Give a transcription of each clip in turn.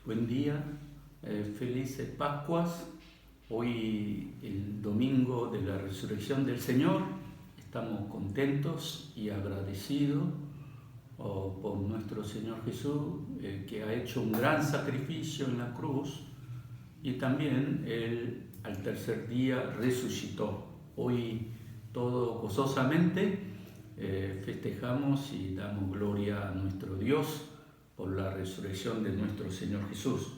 Buen día, felices Pascuas. Hoy, el domingo de la resurrección del Señor, estamos contentos y agradecidos por nuestro Señor Jesús, que ha hecho un gran sacrificio en la cruz, y también Él al tercer día resucitó. Hoy todos gozosamente festejamos y damos gloria a nuestro Dios por la resurrección de nuestro Señor Jesús.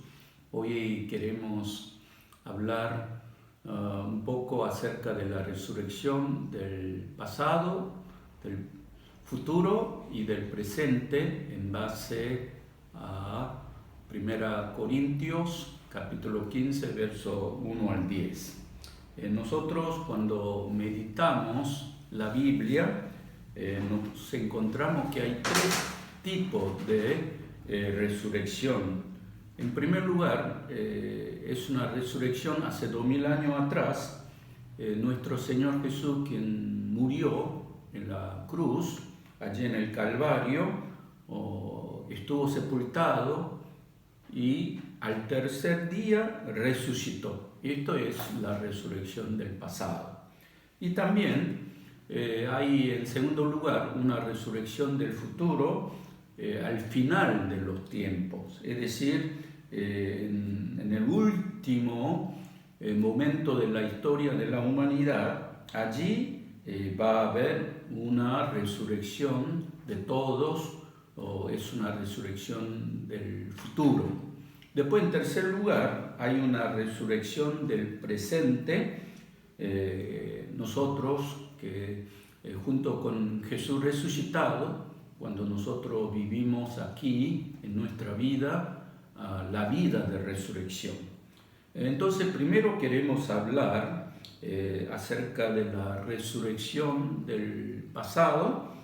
Hoy queremos hablar un poco acerca de la resurrección del pasado, del futuro y del presente en base a 1 Corintios capítulo 15, verso 1 al 10. Nosotros cuando meditamos la Biblia nos encontramos que hay tres tipos de resurrección. En primer lugar, es una resurrección hace 2000 años atrás. Nuestro Señor Jesús, quien murió en la cruz, allí en el Calvario, estuvo sepultado y al tercer día resucitó. Esto es la resurrección del pasado. Y también hay, en segundo lugar, una resurrección del futuro, al final de los tiempos, es decir, en el último momento de la historia de la humanidad. Allí va a haber una resurrección de todos, o es una resurrección del futuro. Después, en tercer lugar, hay una resurrección del presente. Nosotros que junto con Jesús resucitado, cuando nosotros vivimos aquí en nuestra vida, la vida de resurrección. Entonces, primero queremos hablar acerca de la resurrección del pasado,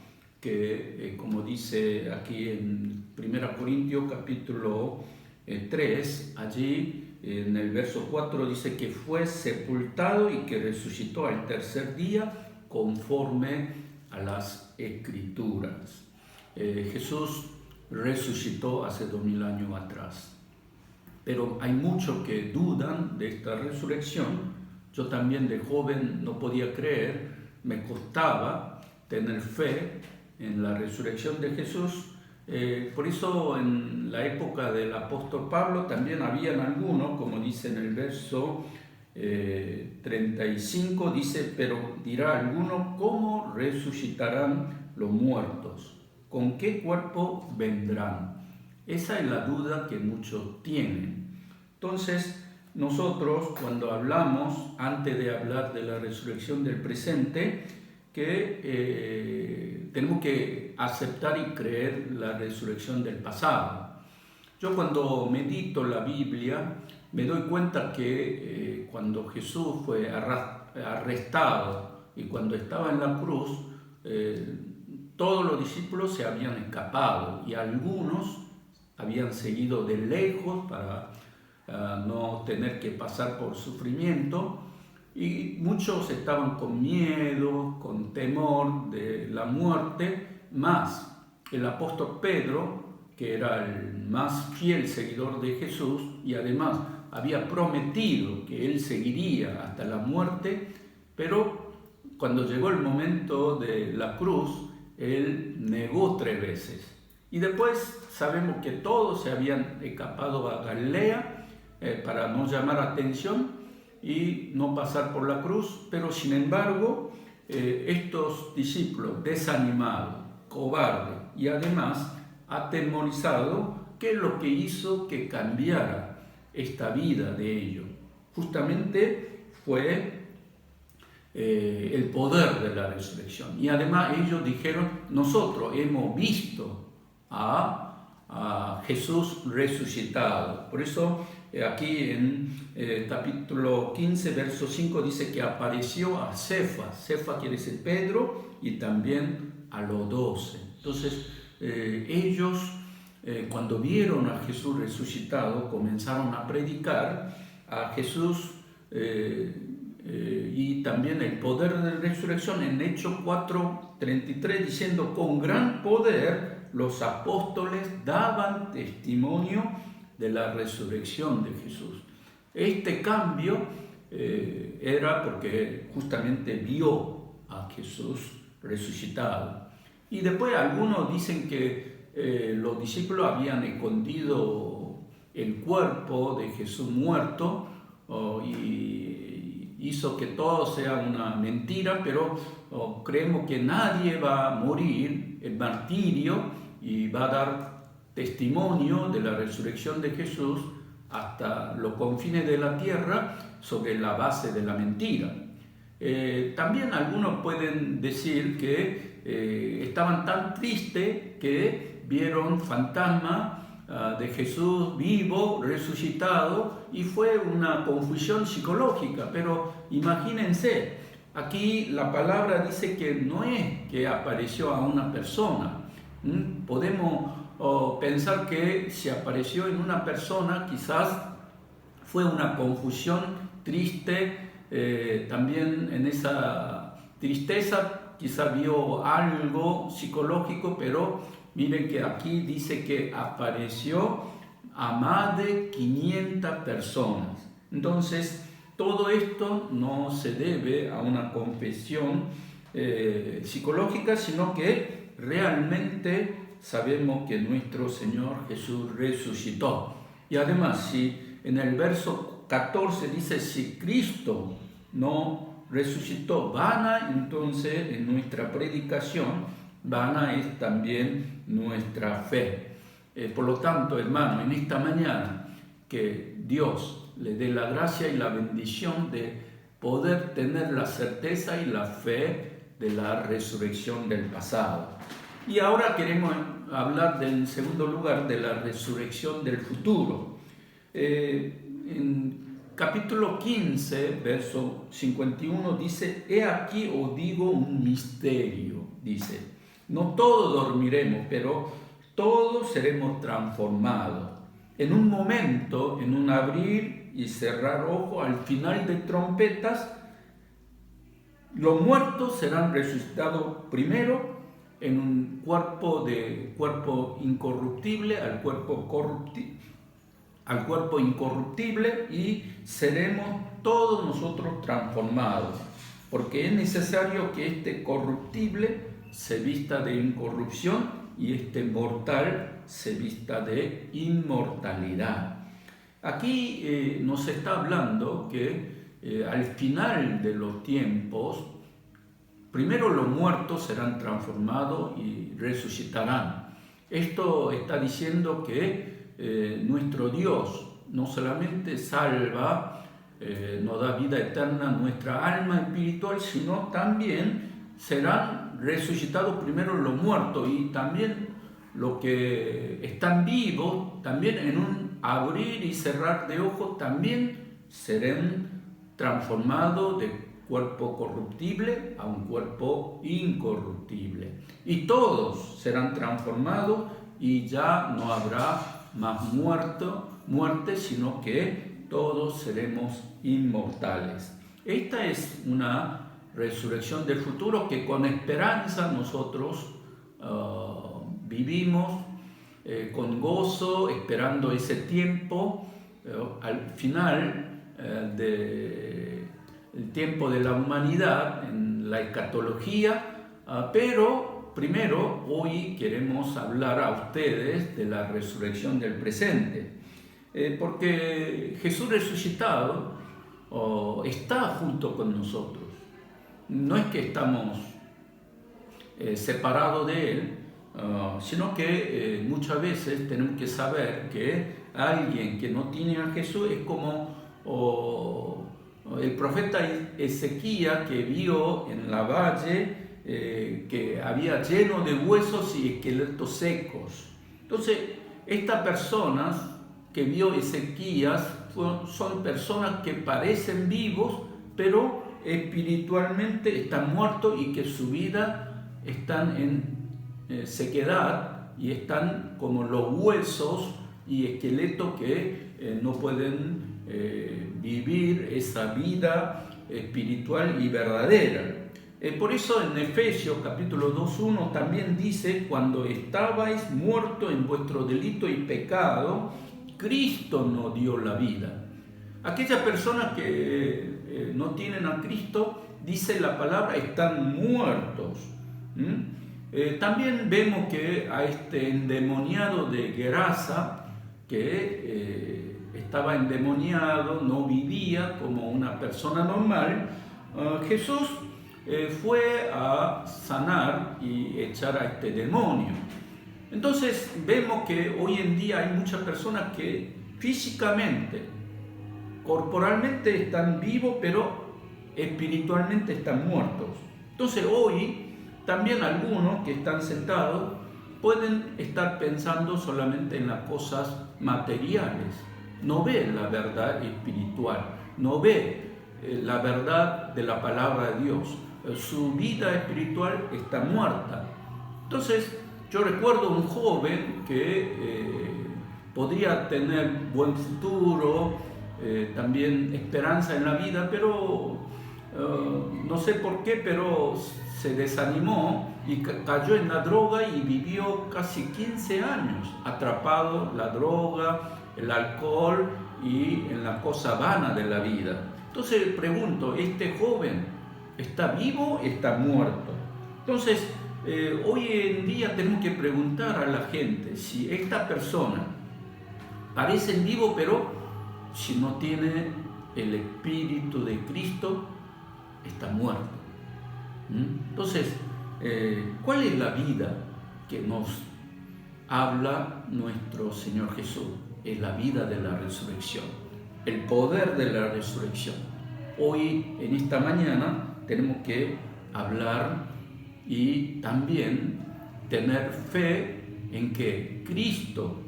que como dice aquí en 1 Corintios capítulo 3, allí en el verso 4 dice que fue sepultado y que resucitó al tercer día conforme a las Escrituras. Jesús resucitó hace 2000 años atrás, pero hay muchos que dudan de esta resurrección. Yo también de joven no podía creer, me costaba tener fe en la resurrección de Jesús. Por eso en la época del apóstol Pablo también habían algunos, como dice en el verso 35, dice: pero dirá alguno, ¿cómo resucitarán los muertos? ¿Con qué cuerpo vendrán? Esa es la duda que muchos tienen. Entonces, nosotros cuando hablamos, antes de hablar de la resurrección del presente, que tenemos que aceptar y creer la resurrección del pasado. Yo cuando medito la Biblia, me doy cuenta que cuando Jesús fue arrestado y cuando estaba en la cruz, todos los discípulos se habían escapado y algunos habían seguido de lejos para no tener que pasar por sufrimiento, y muchos estaban con miedo, con temor de la muerte. Más el apóstol Pedro, que era el más fiel seguidor de Jesús y además había prometido que él seguiría hasta la muerte, pero cuando llegó el momento de la cruz, él negó 3 veces. Y después sabemos que todos se habían escapado a Galilea para no llamar atención y no pasar por la cruz, pero sin embargo estos discípulos desanimados, cobardes y además atemorizados, ¿qué es lo que hizo que cambiara esta vida de ellos? Justamente fue el poder de la resurrección. Y además ellos dijeron: nosotros hemos visto a Jesús resucitado. Por eso aquí en capítulo 15, verso 5 dice que apareció a Cefas. Cefas quiere decir Pedro, y también a los 12. Entonces ellos cuando vieron a Jesús resucitado comenzaron a predicar a Jesús y también el poder de la resurrección en Hechos 4:33, diciendo: con gran poder los apóstoles daban testimonio de la resurrección de Jesús. Este cambio era porque justamente vio a Jesús resucitado. Y después algunos dicen que los discípulos habían escondido el cuerpo de Jesús muerto y hizo que todo sea una mentira, pero creemos que nadie va a morir el martirio y va a dar testimonio de la resurrección de Jesús hasta los confines de la tierra sobre la base de la mentira. También algunos pueden decir que estaban tan tristes que vieron fantasma de Jesús vivo, resucitado, y fue una confusión psicológica. Pero imagínense, aquí la palabra dice que no es que apareció a una persona. Podemos pensar que si apareció en una persona quizás fue una confusión triste, también en esa tristeza quizás vio algo psicológico, pero miren que aquí dice que apareció a más de 500 personas. Entonces, todo esto no se debe a una confesión psicológica, sino que realmente sabemos que nuestro Señor Jesús resucitó. Y además, si en el verso 14 dice, si Cristo no resucitó, vana, entonces en nuestra predicación, vana es también nuestra fe. Por lo tanto, hermano, en esta mañana, que Dios le dé la gracia y la bendición de poder tener la certeza y la fe de la resurrección del pasado. Y ahora queremos hablar, en segundo lugar, de la resurrección del futuro. En capítulo 15, verso 51, dice, he aquí os digo un misterio, dice, no todos dormiremos, pero todos seremos transformados. En un momento, en un abrir y cerrar ojos, al final de trompetas, los muertos serán resucitados primero en un cuerpo incorruptible al cuerpo incorruptible, y seremos todos nosotros transformados, porque es necesario que este corruptible se vista de incorrupción y este mortal se vista de inmortalidad. Aquí nos está hablando que al final de los tiempos, primero los muertos serán transformados y resucitarán. Esto está diciendo que nuestro Dios no solamente salva, nos da vida eterna a nuestra alma espiritual, sino también serán resucitados primero los muertos, y también los que están vivos, también en un abrir y cerrar de ojos, también serán transformados de cuerpo corruptible a un cuerpo incorruptible. Y todos serán transformados y ya no habrá más muerte, sino que todos seremos inmortales. Esta es una resurrección del futuro que con esperanza nosotros vivimos con gozo, esperando ese tiempo, al final del tiempo de la humanidad, en la escatología, pero primero hoy queremos hablar a ustedes de la resurrección del presente, porque Jesús resucitado está junto con nosotros. No es que estamos separados de Él, sino que muchas veces tenemos que saber que alguien que no tiene a Jesús es como el profeta Ezequías, que vio en la valle que había lleno de huesos y esqueletos secos. Entonces, estas personas que vio Ezequías son personas que parecen vivos, pero espiritualmente están muertos y que su vida están en sequedad y están como los huesos y esqueletos que no pueden vivir esa vida espiritual y verdadera. Por eso en Efesios capítulo 2:1 también dice, cuando estabais muertos en vuestro delito y pecado, Cristo nos dio la vida. Aquellas personas que no tienen a Cristo, dice la palabra, están muertos. También vemos que a este endemoniado de Gerasa, que estaba endemoniado, no vivía como una persona normal, Jesús fue a sanar y echar a este demonio. Entonces vemos que hoy en día hay muchas personas que físicamente, corporalmente están vivos, pero espiritualmente están muertos. Entonces hoy también algunos que están sentados pueden estar pensando solamente en las cosas materiales, no ven la verdad espiritual, no ven la verdad de la palabra de Dios. Su vida espiritual está muerta. Entonces yo recuerdo un joven que podría tener buen futuro, también esperanza en la vida, pero no sé por qué, pero se desanimó y cayó en la droga y vivió casi 15 años atrapado en la droga, el alcohol y en la cosa vana de la vida. Entonces pregunto, ¿este joven está vivo o está muerto? Entonces, hoy en día tenemos que preguntar a la gente si esta persona parece vivo, pero si no tiene el Espíritu de Cristo, está muerto. Entonces, ¿cuál es la vida que nos habla nuestro Señor Jesús? Es la vida de la resurrección, el poder de la resurrección. Hoy, en esta mañana, tenemos que hablar y también tener fe en que Cristo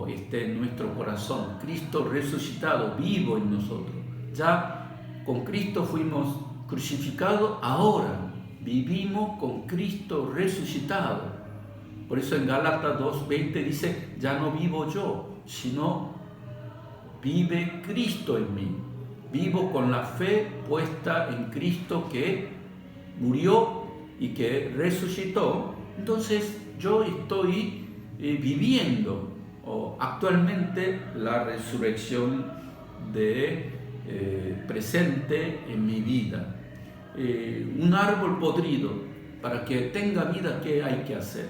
esté en nuestro corazón, Cristo resucitado, vivo en nosotros. Ya con Cristo fuimos crucificados, ahora vivimos con Cristo resucitado. Por eso en Gálatas 2:20 dice, ya no vivo yo, sino vive Cristo en mí. Vivo con la fe puesta en Cristo que murió y que resucitó. Entonces yo estoy viviendo actualmente la resurrección presente en mi vida. Un árbol podrido, para que tenga vida, ¿qué hay que hacer?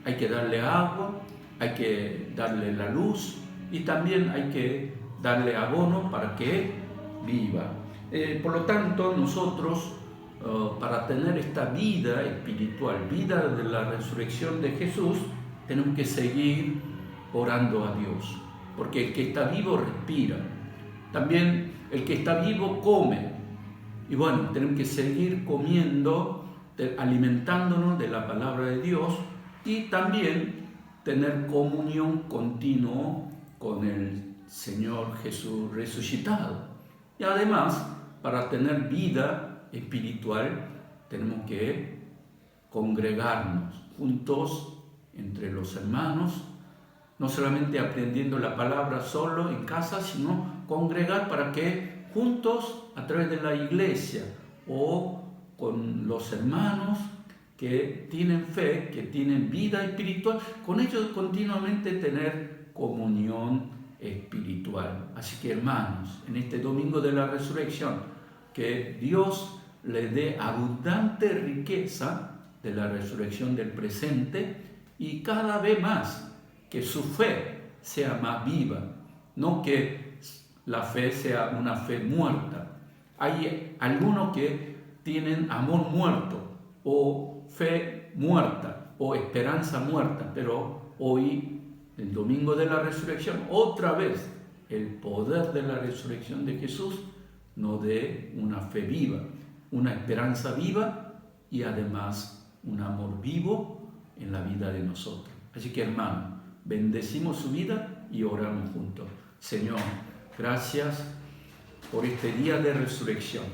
Hay que darle agua, hay que darle la luz y también hay que darle abono para que viva. Por lo tanto, nosotros, para tener esta vida espiritual, vida de la resurrección de Jesús, tenemos que seguir orando a Dios, porque el que está vivo respira. También el que está vivo come. Y bueno, tenemos que seguir comiendo, alimentándonos de la palabra de Dios y también tener comunión continua con el Señor Jesús resucitado. Y además, para tener vida espiritual, tenemos que congregarnos juntos entre los hermanos, no solamente aprendiendo la palabra solo en casa, sino congregar para que juntos a través de la iglesia o con los hermanos que tienen fe, que tienen vida espiritual, con ellos continuamente tener comunión espiritual. Así que hermanos, en este domingo de la resurrección, que Dios le dé abundante riqueza de la resurrección del presente y cada vez más que su fe sea más viva, no que la fe sea una fe muerta. Hay algunos que tienen amor muerto o fe muerta o esperanza muerta, pero hoy, el domingo de la resurrección, otra vez el poder de la resurrección de Jesús nos dé una fe viva, una esperanza viva y además un amor vivo en la vida de nosotros. Así que hermano, bendecimos su vida y oramos juntos. Señor, gracias por este día de resurrección.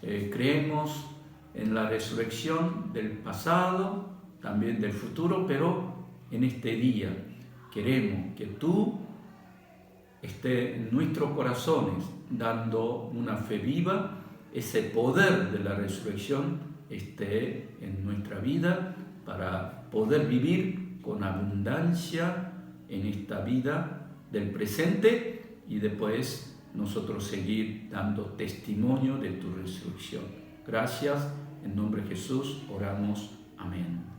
Creemos en la resurrección del pasado, también del futuro, pero en este día queremos que tú estés en nuestros corazones dando una fe viva, ese poder de la resurrección esté en nuestra vida para poder vivir con abundancia en esta vida del presente y después nosotros seguir dando testimonio de tu resurrección. Gracias, en nombre de Jesús oramos. Amén.